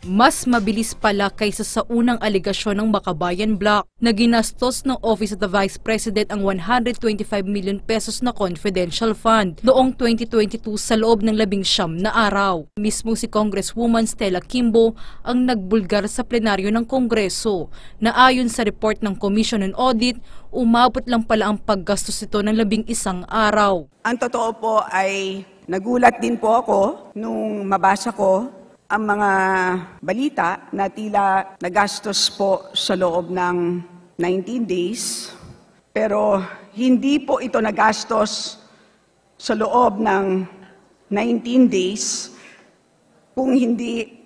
Mas mabilis pala kaysa sa unang aligasyon ng Makabayan Block na ginastos ng Office of the Vice President ang 125 million pesos na confidential fund noong 2022 sa loob ng 19 na araw. Mismo si Congresswoman Stella Kimbo ang nagbulgar sa plenaryo ng Kongreso na ayon sa report ng Commission on Audit, umabot lang pala ang paggastos ito ng 11 araw. Ang totoo po ay nagulat din po ako nung mabasa ko ang mga balita na tila nagastos po sa loob ng 19 days, pero hindi po ito nagastos sa loob ng 19 days kung hindi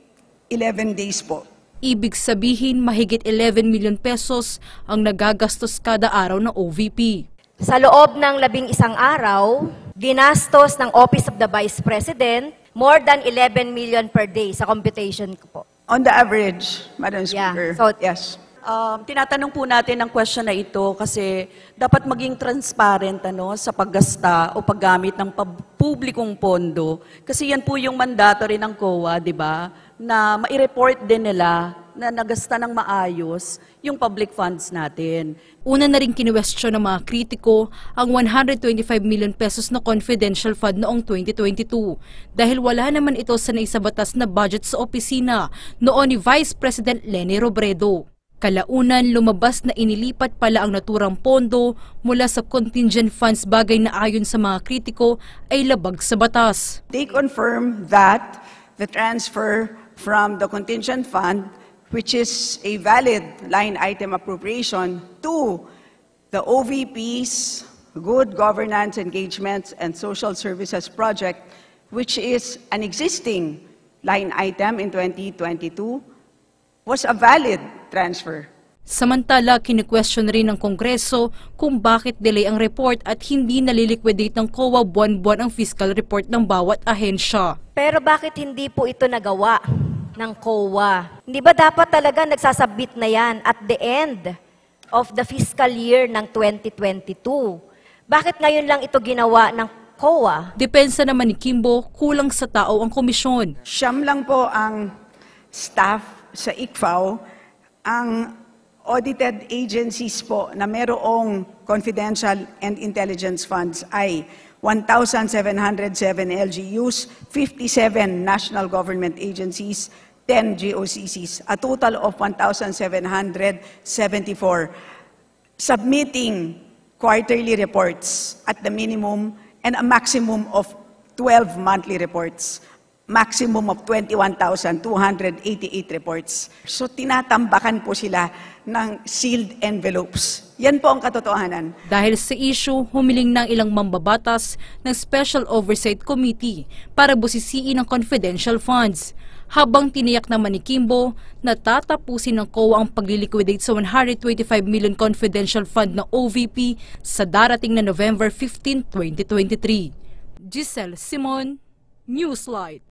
11 days po. Ibig sabihin mahigit 11 million pesos ang nagagastos kada araw ng OVP. Sa loob ng 11 araw, ginastos ng Office of the Vice President more than 11 million per day sa computation ko po. On the average, Madam Speaker, Yeah, so, yes. Tinatanong po natin ang question na ito kasi dapat maging transparent sa paggasta o paggamit ng publikong pondo. Kasi yan po yung mandato rin ng COA, di ba? Na mai-report din nila na nagasta ng maayos yung public funds natin. Una na rin kinwestiyon ng mga kritiko ang 125 million pesos na confidential fund noong 2022 dahil wala naman ito sa naisabatas na budget sa opisina noon ni Vice President Leni Robredo. Kalaunan, lumabas na inilipat pala ang naturang pondo mula sa contingent funds, bagay na ayon sa mga kritiko ay labag sa batas. They confirm that the transfer from the contingent fund, which is a valid line item appropriation, to the OVP's Good Governance Engagements and Social Services Project, which is an existing line item in 2022, was a valid transfer. Samantala, kini-question rin ng Kongreso kung bakit delay ang report at hindi naliliquidate ng COA buwan-buwan ang fiscal report ng bawat ahensya. Pero bakit hindi po ito nagawa ng COA? Hindi ba dapat talaga nagsasubmit na yan at the end of the fiscal year ng 2022? Bakit ngayon lang ito ginawa ng COA? Depensa naman ni Kimbo, kulang sa tao ang komisyon. Siyam lang po ang staff sa ICFAO, ang audited agencies po na merong confidential and intelligence funds ay 1,707 LGUs, 57 national government agencies, 10 GOCCs, a total of 1,774 submitting quarterly reports at the minimum and a maximum of 12 monthly reports. Maximum of 21,288 reports. So tinatambakan po sila ng sealed envelopes. Yan po ang katotohanan. Dahil sa issue, humiling ng ilang mambabatas ng Special Oversight Committee para busisiin ang confidential funds. Habang tiniyak naman ni Kimbo na tatapusin ng COA ang pagliliquidate sa 125 million confidential fund ng OVP sa darating na November 15, 2023. Giselle Simon, Newslight.